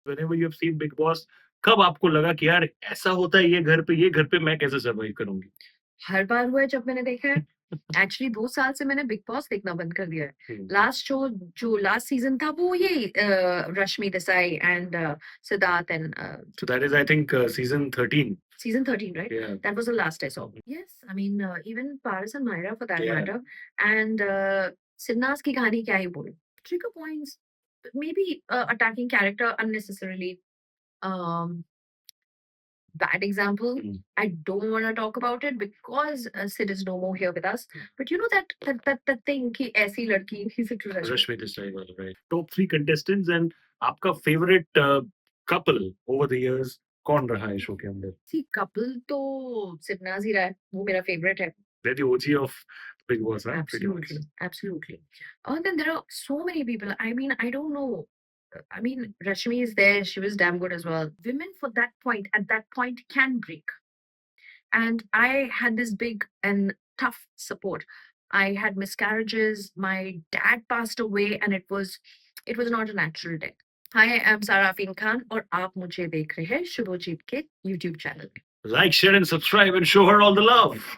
Whenever you have seen big boss, कब आपको लगा कि यार ऐसा होता है ये घर पे मैं कैसे सर्वाइव करूँगी? हर बार हुआ है जब मैंने देखा है। एक्चुअली 2 साल से मैंने बिग बॉस देखना बंद कर दिया है। हुँ। लास्ट शो जो लास्ट सीज़न था वो यही Rashmi Desai and Siddharth and So that is I think season 13. season 13, right? Yeah. That was the last I saw. Yes, I mean even Paras and Myra for that Yeah. matter and Sidnas की कहानी क्या ही बोलूं. Trigger points, maybe attacking character unnecessarily. Um, Bad example. Mm. I don't want to talk about it because Sid is no more here with us. But you know that thing कि ऐसी लड़की he's a true Rashmi. Rashmi Desai was right. Top 3 contestants and आपका favorite couple over the years कौन रहा है show के अंदर? See couple तो सिडनाज ही रहा है. वो मेरा favorite है. They're the OG of Big Boss, huh? Pretty much. Absolutely, absolutely. Then there are so many people. I mean, I don't know. I mean, Rashmi is there. She was damn good as well. Women for that point, at that point, can break. And I had this big and tough support. I had miscarriages. My dad passed away, and it was not a natural death. Hi, I'm Sarah Afin Khan, और आप मुझे देख रहे हैं शुभजीत के YouTube channel पे. Like, share and subscribe and show her all the love.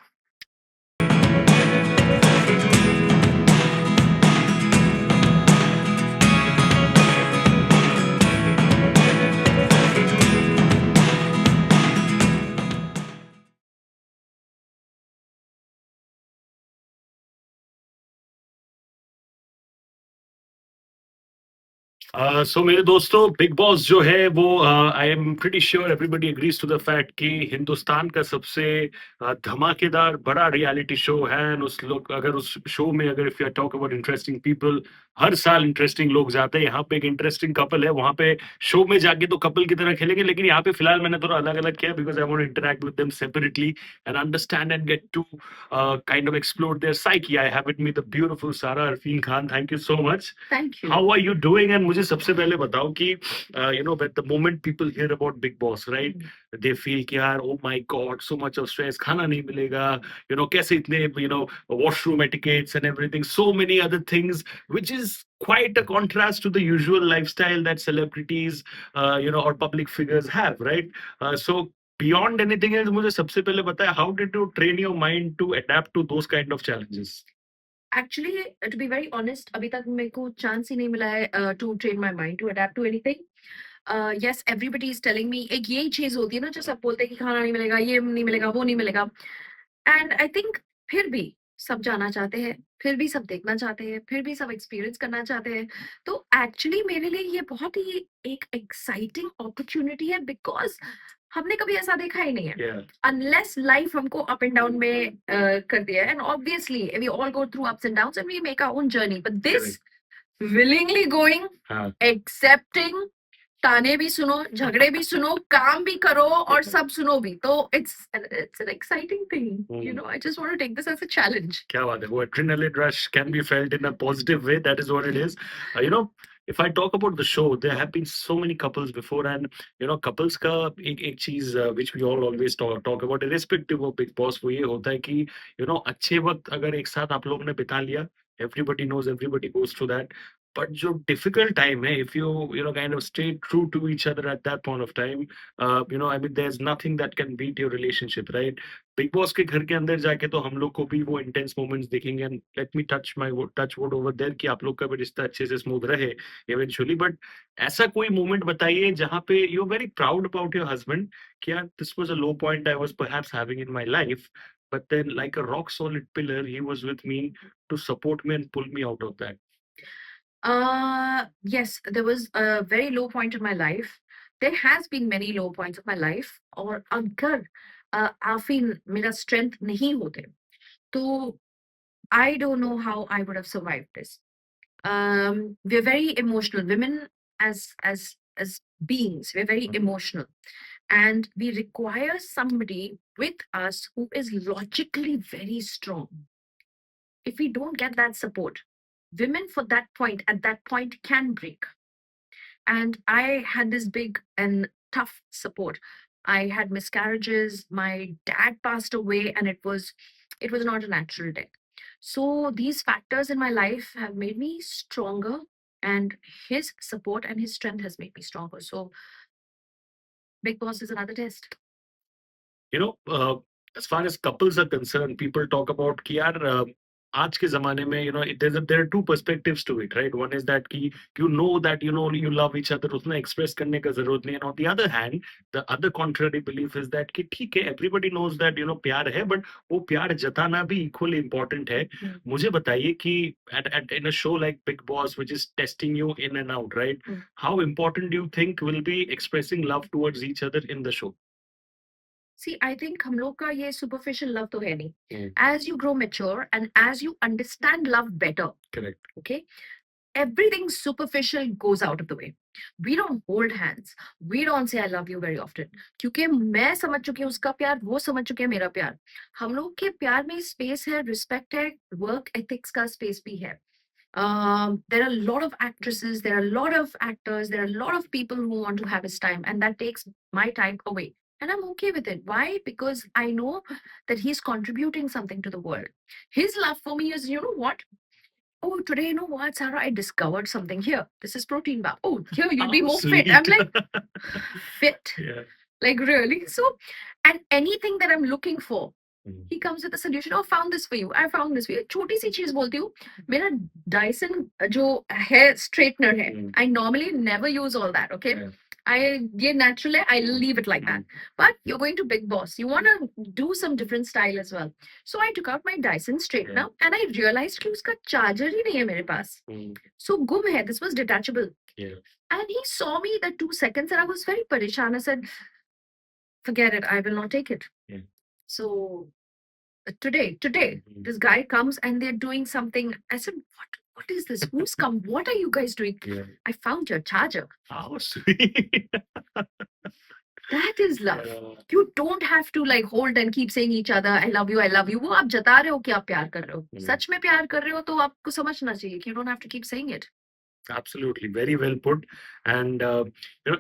So मेरे दोस्तों बिग बॉस जो है वो I am pretty sure everybody agrees to the fact कि हिंदुस्तान का सबसे धमाकेदार बड़ा रियलिटी शो है and उस लोग अगर उस शो में अगर if you talk about interesting people हर साल इंटरेस्टिंग लोग जाते हैं यहाँ पे एक इंटरेस्टिंग कपल है वहां पे शो में जाके तो कपल की तरह खेलेंगे लेकिन यहाँ पे फिलहाल मैंने थोड़ा अलग अलग किया because I want to interact with them separately and understand and get to kind of explore their psyche I have with me the beautiful Sara Arfeen Khan thank you so much Thank you. How are you doing and मुझे सबसे पहले बताओ कि you know the moment people hear about Bigg Boss right they feel कि यार oh my god so much of stress खाना नहीं मिलेगा यू नो कैसे इतने you know washroom etiquettes and everything so many other things which is quite a contrast to the usual lifestyle that celebrities you know or public figures have right so beyond anything else मुझे सबसे पहले बताया how did you train your mind to adapt to those kind of challenges Actually, to be very honest, अभी तक मेरे को chance ही नहीं मिला है to train my mind to adapt to anything. Yes, everybody is telling me एक यही चीज होती है ना जो सब बोलते हैं कि खाना नहीं मिलेगा, ये नहीं मिलेगा, वो नहीं मिलेगा. एंड आई थिंक फिर भी सब जाना चाहते हैं, फिर भी सब देखना चाहते हैं, फिर भी सब एक्सपीरियंस करना चाहते हैं. तो एक्चुअली मेरे लिए ये बहुत ही एक एक्साइटिंग अपॉर्चुनिटी है बिकॉज हमने कभी ऐसा देखा ही नहीं है. yeah अनलेस लाइफ हमको अप एंड डाउन में कर दिया है and obviously we all go through ups and downs and we make our own journey but this willingly going, हाँ accepting, ताने भी सुनो, झगड़े भी सुनो, काम भी करो और सब सुनो भी. तो it's an exciting thing. You know, I just want to take this as a challenge. क्या बात है वो adrenaline rush can be felt in a positive way that is what it is you know if I talk about the show there have been so many couples before and you know couples का एक चीज which we all always talk about irrespective of Big Boss वो ये होता है कि you know अच्छे वक्त अगर एक साथ आप लोगों ने बिता लिया everybody knows everybody goes through that but जो difficult time है if you know kind of stay true to each other at that point of time you know I mean there's nothing that can beat your relationship right big boss के घर के अंदर जाके तो हम लोग को भी वो इंटेंस मोमेंट्स दिखेंगे and let me touch wood over there कि आप लोग का भी रिश्ता अच्छे से स्मूथ रहे इवेंचुअली बट ऐसा कोई मोमेंट बताइए जहाँ पे you are very proud about your husband कि यार this was a low point I was perhaps having in my life but then like a rock solid pillar he was with me to support me and pull me out of that Yes, there was a very low point in my life. There has been many low points of my life. और अगर आफिन मेरा strength नहीं होते, तो I don't know how I would have survived this. We're very emotional. Women as beings, we're very emotional. And we require somebody with us who is logically very strong. If we don't get that support, women for that point, at that point, can break. And I had this big and tough support. I had miscarriages. My dad passed away, and it was not a natural death. So these factors in my life have made me stronger. and his support and his strength has made me stronger. So Big Boss is another test. You know, as far as couples are concerned, people talk about कि यार आज के ज़माने में there are two perspectives to it, right? One is that कि you know that you love each other, उतना express करने का ज़रूरत नहीं है. And on the other hand, the other contrary belief is that कि ठीक है, everybody knows that प्यार है, but वो प्यार जताना भी equally important है. मुझे बताइए कि in a show like Big Boss, which is testing you in and out, right? How important do you think will be expressing love towards each other in the show? See, I think हम लोग का ये superficial love तो है नहीं. Hmm. As you grow mature and as you understand love better, Correct. okay, everything superficial goes out of the way. We don't hold hands. We don't say I love you very often. क्योंकि मैं समझ चुकी हूँ उसका प्यार, वो समझ चुके हैं मेरा प्यार. हम लोग के प्यार में स्पेस है, रिस्पेक्ट है, वर्क एथिक्स का स्पेस भी है. There are a lot of actresses, there are a lot of actors, there are a lot of people who want to have his time, and that takes my time away. And I'm okay with it. Why? Because I know that he's contributing something to the world. His love for me is, you know what? Oh, today, you know what, Sarah? I discovered something here. This is protein bar. Oh, here you'll be How more fit. I'm sweet. like, fit? Yeah. Like, really? So, and anything that I'm looking for, Hmm. he comes with a solution. Oh, found this for you. I found this for you. छोटी सी चीज बोलती हूँ. मेरा Dyson जो hair straightener है. Hmm. I normally never use all that. Okay. Yeah. ये natural है. I leave it like that. But you're going to Big Boss. You want to do some different style as well. So I took out my Dyson straightener and I realized कि उसका charger ही नहीं है मेरे पास. Hmm. So गुम है. This was detachable. Yeah. And he saw me that 2 seconds and I was very parishan. I said, forget it. I will not take it. Yeah. So today, this guy comes and they're doing something. I said, what is this? Who's come? What are you guys doing? Yeah. I found your charger. How sweet. That is love. Yeah. You don't have to like hold and keep saying each other, I love you, I love you. वो आप जता रहे हो कि आप प्यार कर रहे हो. सच में प्यार कर रहे हो तो आपको समझना चाहिए कि you don't have to keep saying it. Absolutely, very well put. And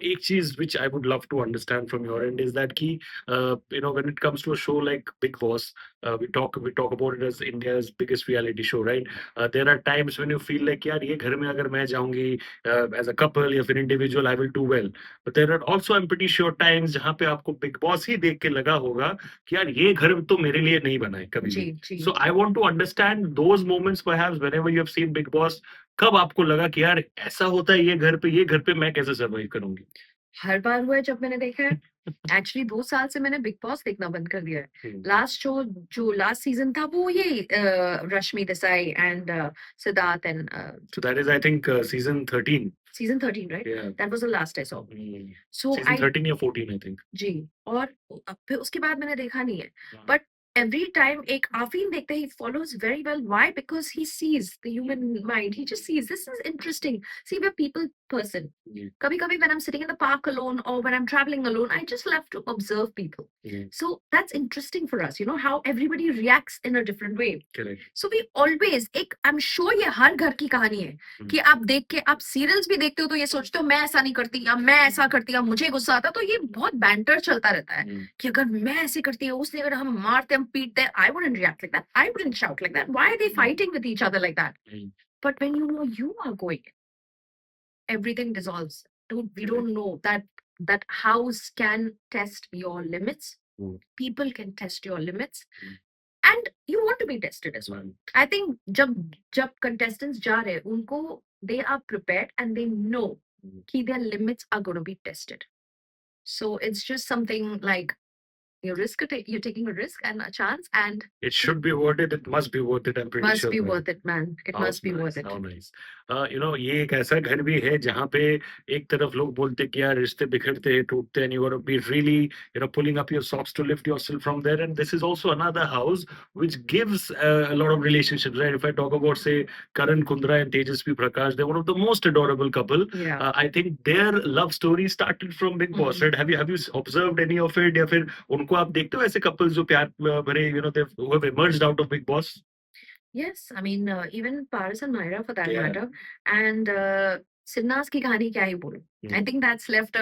each cheese which I would love to understand from your end is that key. When it comes to a show like Big Boss, we talk about it as India's biggest reality show, right? There are times when you feel like, यार ये घर में अगर मैं जाऊंगी as a couple या फिर individual, I will do well. But there are also, I'm pretty sure, times जहाँ पे आपको Big Boss ही देख के लगा होगा कि यार ये घर तो मेरे लिए नहीं बना है कभी भी. जी. So I want to understand those moments perhaps whenever you have seen Big Boss. कब आपको लगा कि यार ऐसा होता है ये घर पे मैं कैसे सर्वाइव करूंगी? हर बार हुआ है जब मैंने देखा है. एक्चुअली 2 साल से मैंने बिग बॉस देखना बंद कर दिया है. लास्ट शो जो लास्ट सीजन था वो ये Rashmi Desai and Siddharth and So that is, I think, season 13. season 13, right? Yeah. That was the last I saw. So Season 13 या 14, I think. जी. और फिर उसके बाद मैंने देखा नहीं है. हाँ. But every time एक आफीन देखते he follows very well. Why? Because he sees the human mind. He just sees this is interesting. See, we're people person. कभी-कभी when I'm sitting in the park alone or when I'm traveling alone, I just love to observe people. So that's interesting for us. You know how everybody reacts in a different way. Correct. So we always I'm sure ये हर घर की कहानी है कि आप देख के आप सीरियल्स भी देखते हो तो ये सोचते हो मैं ऐसा नहीं करती या मैं ऐसा करती या मुझे गुस्सा आता. तो ये बहुत बैंटर चलता रहता है कि अगर मैं ऐसे करती है उसने अगर हम मारते हम पीटते हैं. I wouldn't react like that. I wouldn't shout like that. Why are they fighting with each other like that? But when you know you are going, everything dissolves. We don't know that house can test your limits. People can test your limits. And you want to be tested as well. I think जब contestants जा रहे हैं उनको they are prepared and they know कि their limits are going to be tested. So it's just something like you're taking a risk and a chance, and it should be worth it. It must be worth it. I'm pretty must sure. be worth it, man. It How must be nice, worth it. how nice. ये एक ऐसा घर भी है जहाँ पे एक तरफ लोग बोलते कि यार रिश्ते बिखरते हैं टूटते हैं. You got to be really pulling up your socks to lift yourself from there. And this is also another house which gives a lot of relationships, right? If I talk about say Karan Kundra and Tejasvi Prakash, they're one of the most adorable couple. Yeah. I think their love story started from Big Boss, right? Have you observed any of it? या फिर उनको आप देखते हो ऐसे couples जो प्यार भरे who have emerged out of Big Boss? Yes, I mean even Paras and Myra for that Yeah. matter, and Sidna's की कहानी क्या ही बोलूं. I think that's left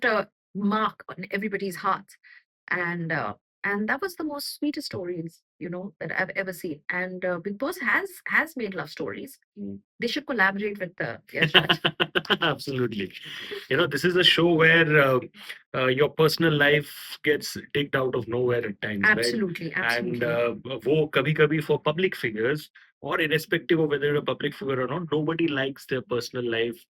a mark on everybody's hearts, and and that was the most sweetest stories, that I've ever seen. And Big Boss has made love stories. Mm. They should collaborate with Yash Raj. Absolutely. This is a show where your personal life gets digged out of nowhere at times, right? Absolutely, And absolutely. वो कभी-कभी for public figures, or irrespective of whether you're a public figure or not, nobody likes their personal life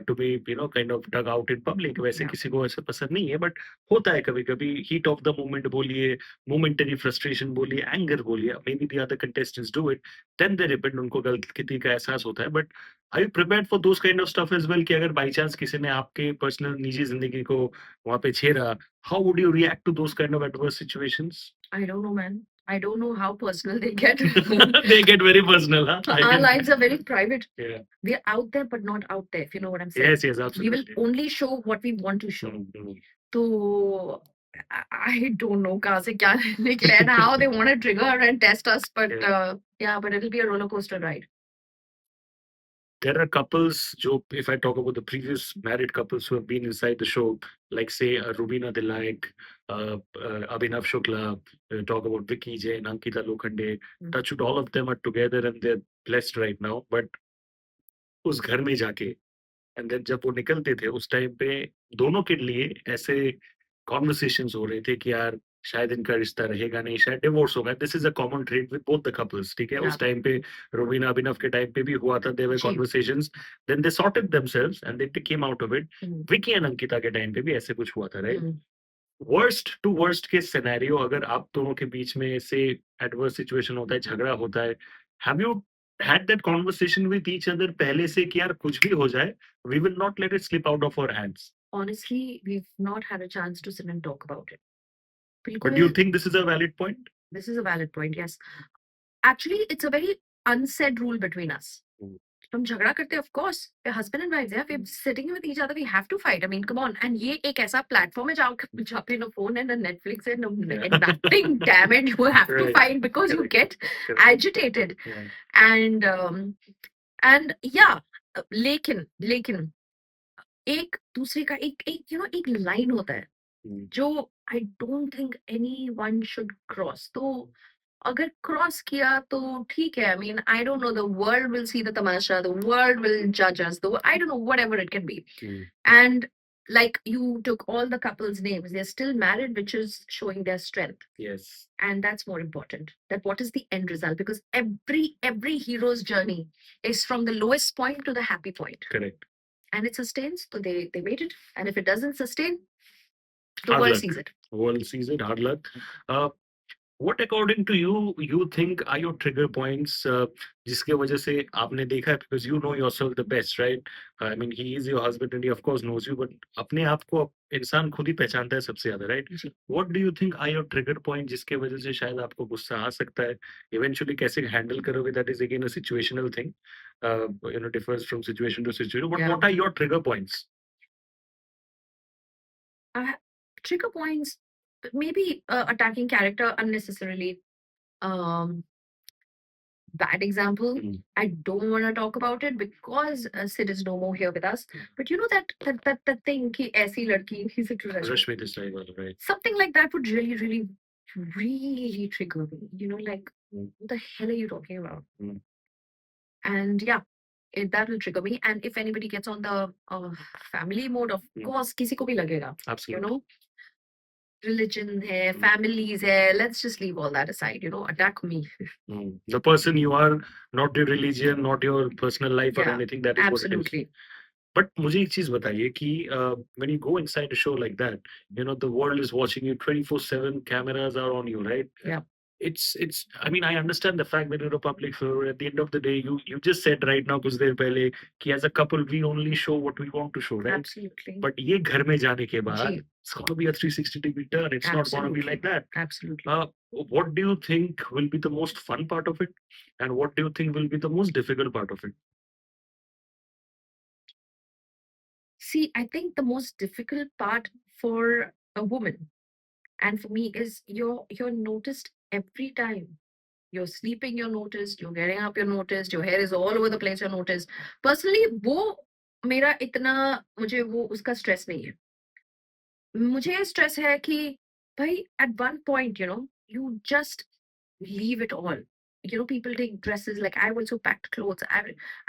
to be, kind of dug out in public. वैसे Yeah. किसी को ऐसा पसंद नहीं है, but होता है कभी-कभी heat of the moment बोलिए, momentary frustration बोलिए, anger बोलिए, maybe the other contestants do it, then they repent, उनको गलती का एहसास होता है, but are you prepared for those kind of stuff as well कि अगर बाय चांस किसी ने आपके पर्सनल निजी जिंदगी को वहां पे छेड़ा, how would you react to those kind of adverse situations? I don't know, man. I don't know how personal they get. They get very personal, huh? Our lives are very private. Yeah. We're out there, but not out there, if you know what I'm saying. Yes, yes, We will absolutely. only show what we want to show. Mhm. So I don't know कहाँ से क्या निकले and how they want to trigger and test us, but Yeah. but it'll be a roller coaster ride. There are couples, jo, if I talk about the previous married couples who have been inside the show, like say Rubina Dilaik, Abhinav Shukla, talk about Vicky Jain, Ankita Lokhande, touch wood, all of them are together and they're blessed right now. But उस घर में जाके and then जब वो निकलते थे उस time पे दोनों के लिए ऐसे कॉन्वर्सेशंस हो रहे थे कि यार शायद इनका रिश्ता रहेगा नहीं, शायद डिवोर्स होगा। This is a common trade with both the couples, ठीक है? Yeah. उस टाइम पे रोबिना अभिनव के टाइम पे भी हुआ था, देयर वर जी। Conversations, then they sorted themselves and they came out of it. Hmm, Vicky and Ankita के टाइम पे भी ऐसे कुछ हुआ था, right? Hmm. Worst to worst के सिनेरियो, अगर आप दोनों के बीच में से एडवर्स सिचुएशन होता है, झगड़ा होता है, have you had that conversation with each other पहले से कि यार कुछ भी हो जाए, we will not let it slip out of our hands? Honestly, we've not had a chance to sit and talk about it. But बिल्कुल, do you think this is a valid point? this is a valid point, yes. Actually, it's a very unsaid rule between us. Hmm. हम झगड़ा करते हैं, of course. We're husband and wives, yeah. We're sitting with each other. We have to fight. I mean, come on. And ये एक ऐसा platform है जहाँ पे no phone and no Netflix and no Yeah. and nothing. Damn it, you have to Right. fight because you Correct. get Correct. agitated. Yeah. And yeah, लेकिन एक दूसरे का एक एक लाइन होता है Hmm. जो I don't think anyone should cross. तो अगर क्रॉस किया तो ठीक है। I mean, I don't know, the world will see the tamasha, the world will जज us, the I don't know, whatever it can be. Hmm. And like you took all the couples names, they're still married, which is showing their strength. Yes. And that's more important, that what is the end result, because every hero's journey is from the lowest point to the happy point, Correct. and it sustains. So they made it, and if it doesn't sustain, the Hard world luck. sees it. World sees it. Hard luck. What according to you think are your trigger points, जिसके वजह से आपने देखा है, because you know yourself the best, right? I mean, he is your husband and he of course knows you, but अपने आप को इंसान खुद ही पहचानता है सबसे ज्यादा, right? Ji. What do you think are your trigger point जिसके वजह से शायद आपको गुस्सा आ सकता है? Eventually कैसे handle करोगे, that is again a situational thing. Differs from situation to situation. But Yeah. what are your trigger points? Trigger points, maybe attacking character unnecessarily. Bad example. Mm. I don't want to talk about it because Sid is no more here with us. But you know that thing ki aisi ladki, he's a true Rashmi Desai wala, right? something like that would really trigger me. Like, what the hell are you talking about? Mm. And yeah, that will trigger me. And if anybody gets on the family mode, of course, किसी को भी लगेगा. Absolutely. Religion hai, families hai, let's just leave all that aside, attack me. The person you are, not your religion, not your personal life or Yeah, anything, that is what it is. absolutely. But मुझे एक चीज बताइए कि when you go inside a show like that, the world is watching you 24/7, cameras are on you, right? Yeah. It's I mean, I understand the fact that you're a public figure. At the end of the day, you just said right now कुछ देर पहले कि as a couple we only show what we want to show, right? Absolutely. But ये घर में जाने के बाद जी, it's going to be a 360-degree turn. It's not going to be like that. absolutely. What do you think will be the most fun part of it, and what do you think will be the most difficult part of it? See, I think the most difficult part for a woman and for me is you're noticed every time. You're sleeping, you're noticed. You're getting up, you're noticed. Your hair is all over the place, you're noticed. Personally, वो मेरा इतना मुझे वो उसका stress नहीं है। मुझे stress है कि Bhai, at one point, you just leave it all. People take dresses. Like I also packed clothes.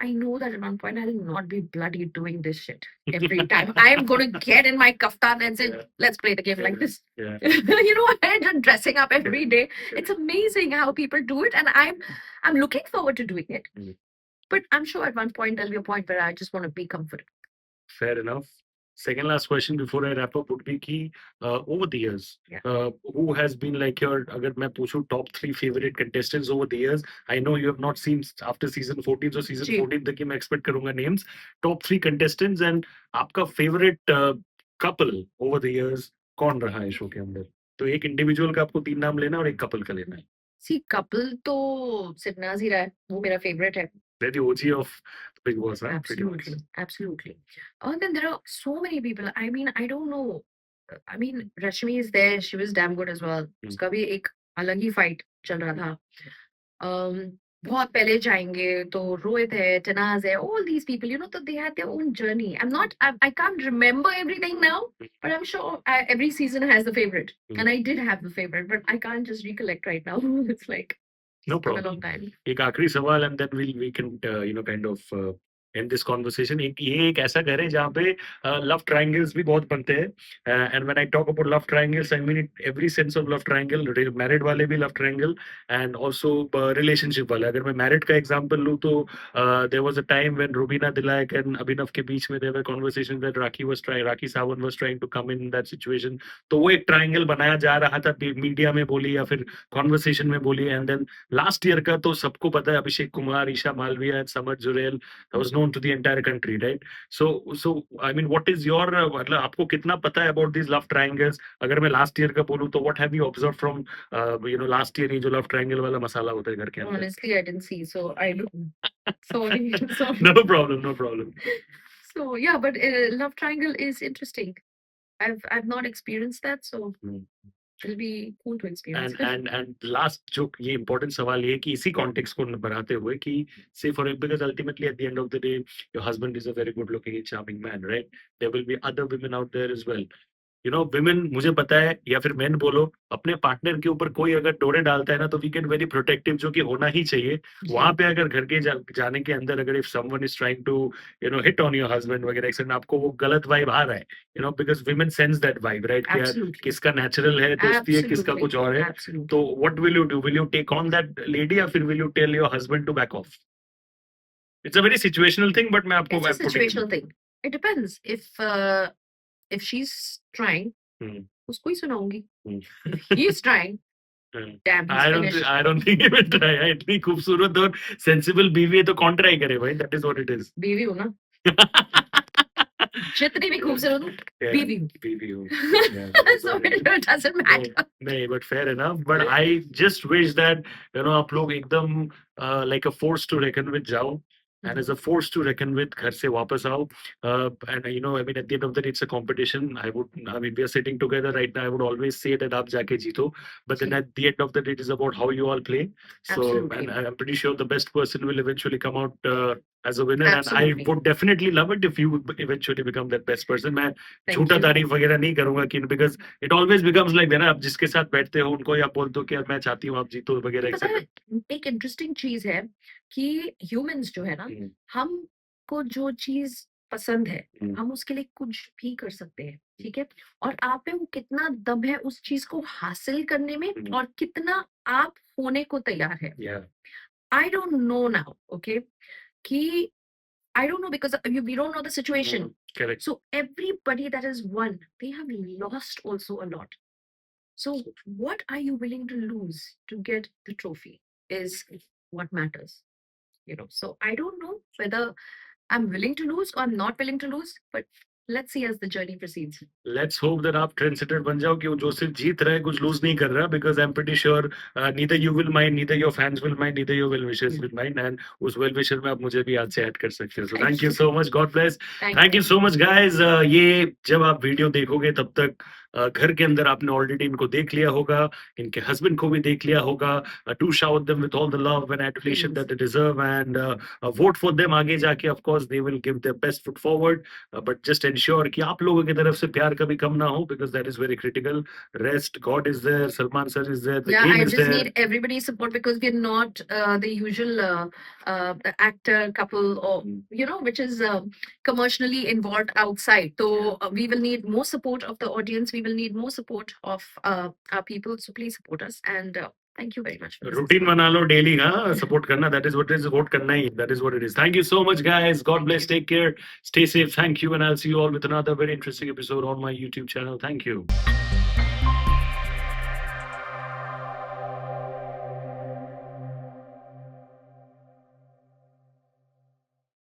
I know that at one point I will not be bloody doing this shit every time. I am going to get in my kaftan and say, Yeah. let's play the game like this. Yeah. And just dressing up every day. It's amazing how people do it, and I'm looking forward to doing it. Mm. But I'm sure at one point there'll be a point where I just want to be comfortable. Fair enough. Second last question before I wrap up would be कि over the years, Yeah. who has been like your, अगर मैं पूछूं top 3 favorite contestants over the years, I know you have not seen after season 14, so season जी. 14 तक ही मैं expect करूंगा names, top 3 contestants and आपका favorite couple over the years कौन रहा है शो के अंदर? तो एक individual का आपको 3 नाम लेना है और एक couple का लेना है. See, couple तो सिर्नाज ही रहा है, वो मेरा favorite है. They're the OG of Big Boss, huh? Pretty much. Absolutely, absolutely. And then there are so many people. I mean, I don't know. I mean, Rashmi is there. She was damn good as well. उसका भी एक अलग ही fight चल रहा था. बहुत पहले जाएंगे तो रोहित है, तनाज है, all these people, so they had their own journey. I can't remember everything now, but I'm sure every season has the favorite, and I did have the favorite, but I can't just recollect right now. It's like No it's been a problem. long time. एक आखिरी सवाल and then we can kind of end this conversation. ये एक ऐसा घर है जहाँ पे love triangles भी बहुत बनते हैं. And when I talk about love triangles, I mean it, every sense of love triangle. Married वाले भी love triangle and also relationship वाले. अगर मैं married का example लूँ तो there was a time when Rubina Dilayak and Abhinav के बीच में there were conversations that Rakhi Sawant was trying to come in that situation. तो वो एक triangle बनाया जा रहा था मीडिया में बोली या फिर conversation में बोली and then लास्ट ईयर का तो सबको पता है Abhishek Kumar, Isha Malviya and Samar Jurel was known to the entire country, right? So I mean what is your, मतलब आपको कितना पता है अबाउट दिस लव ट्रायंगल्स? अगर मैं लास्ट ईयर का बोलूं तो what have you observe from last year, ये जो लव ट्रायंगल वाला मसाला होता है घर के अंदर? Honestly, I didn't see, so I don't. Sorry, sorry. No problem, no problem. So yeah, but love triangle is interesting. I've not experienced that, so it'll be cool to experience. And last जो ये important सवाल ये है कि इसी context को बनाते हुए कि say for because ultimately at the end of the day your husband is a very good looking and charming man, right? There will be other women out there as well. women, मुझे पता है या फिर men बोलो, अपने partner के ऊपर कोई अगर डोरे डालता है ना तो वी गेट वेरी प्रोटेक्टिव, जो कि होना ही चाहिए. वहां पे अगर घर के जाने के अंदर अगर if someone is trying to hit on your husband वगैरह एक्सेंट, आपको वो गलत वाइब आ रहा है, because women sense that vibe, right? कि यार किसका नेचुरल है दोस्ती है, किसका कुछ और है. तो what will you do? Will you take on that lady या फिर will you tell your husband to back off? It's a very situational thing, but मैं आपको It's a situational thing. It depends. If she's trying, उसको ही सुनाऊंगी. If he's trying, damn, he's finished. I don't think he will try. इतनी खूबसूरत और sensible बीवी है तो कौन ट्राई करे भाई? That is what it is. बीवी हूँ ना. जितनी भी खूबसूरत हूँ, बीवी हूँ. बीवी हूँ. So it doesn't matter. नहीं, but fair enough. But I just wish that आप लोग एकदम like a force to reckon with जाओ. And as a force to reckon with, घर से वापस आओ. And I mean, at the end of the day, it's a competition. I mean, we are sitting together right now. I would always say that आप जाके जीतो. But then at the end of the day, it is about how you all play. So, Absolutely. and I'm pretty sure the best person will eventually come out as a winner. Absolutely. And I would definitely love it if you would eventually become that best person. मैं Thank झूठा you. तारीफ वगैरह नहीं करूंगा कि because it always becomes like that. आप जिसके साथ बैठते हो उनको या बोल दो कि मैं चाहती हूँ आप जीतो वगैरह. पता है, एक इंटरेस्टिंग चीज है कि ह्यूमंस जो है ना, हमको जो चीज पसंद है, हम उसके लिए कुछ भी कर सकते हैं, ठीक है? और आप में वो कितना दम है उस चीज को हासिल करने में और कितना आप होने को तैयार है. I don't know now, okay? कि I don't know because we don't know the situation. Correct. So everybody that has won, they have lost also a lot. So what are you willing to lose to get the trophy is what matters, So I don't know whether I'm willing to lose or I'm not willing to lose, but let's see as the journey proceeds. Let's hope that आप trendsetter बन जाओ कि जो सिर्फ जीत रहा है कुछ lose नहीं कर रहा, because I'm pretty sure neither you will mind, neither your fans will mind, neither your well-wishers will mind, and उस well-wisher में आप मुझे भी आज से add कर सकते हो. So thank you so much. God bless. Thank you so much guys. ये जब आप वीडियो देखोगे तब तक घर के अंदर आपने ऑलरेडी इनको देख लिया होगा, इनके हस्बैंड को भी देख लिया होगा। Do shower them with all the love and adulation that Please. They deserve and vote for them. आगे जाके of course they will give their best foot forward, but just ensure कि आप लोगों की तरफ से प्यार कभी कम ना हो, because that is very critical. Rest, God is there, Salman sir is there, the Yeah, game I is just there. need everybody's support because we're not the usual actor couple, or which is commercially involved outside. So we will need more support of the audience. We will need more support of our people. So please support us, and thank you very much for this routine support. बना लो daily, हाँ, support करना, that is what is, vote करना ही, that is what it is. Thank you so much guys, god Thank bless, you. Take care, stay safe, thank you, and I will see you all with another very interesting episode on my YouTube channel। Thank you.